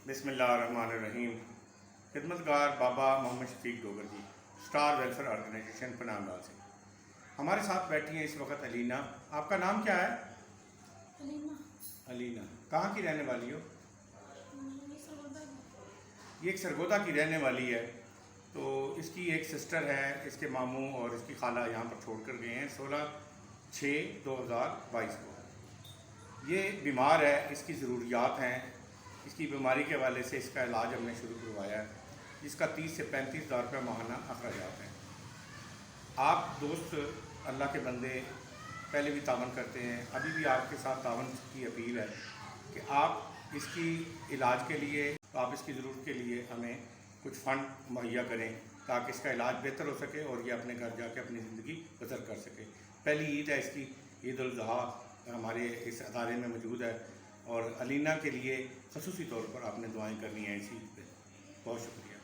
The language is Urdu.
بسم اللہ الرحمن الرحیم۔ خدمتگار بابا محمد شفیق ڈوگر جی، اسٹار ویلفیئر آرگنائزیشن پنام لال سے ہمارے ساتھ بیٹھی ہیں اس وقت علینا۔ آپ کا نام کیا ہے؟ علینا کہاں کی رہنے والی ہو؟ یہ ایک سرگودا کی رہنے والی ہے۔ تو اس کی ایک سسٹر ہے، اس کے ماموں اور اس کی خالہ یہاں پر چھوڑ کر گئے ہیں 16/6/2022 کو۔ یہ بیمار ہے، اس کی ضروریات ہیں، اس کی بیماری کے حوالے سے اس کا علاج ہم نے شروع کروایا ہے، جس کا 30 سے 35 ہزار روپے ماہانہ اخراجات ہیں۔ آپ دوست اللہ کے بندے پہلے بھی تعاون کرتے ہیں، ابھی بھی آپ کے ساتھ تعاون کی اپیل ہے کہ آپ اس کی علاج کے لیے، آپ اس کی ضرورت کے لیے ہمیں کچھ فنڈ مہیا کریں تاکہ اس کا علاج بہتر ہو سکے اور یہ اپنے گھر جا کے اپنی زندگی بسر کر سکے۔ پہلی عید ہے اس کی، عید الاضحیٰ ہمارے اس ادارے میں موجود ہے، اور علینا کے لیے خصوصی طور پر آپ نے دعائیں کرنی ہیں اس عید پہ۔ بہت شکریہ۔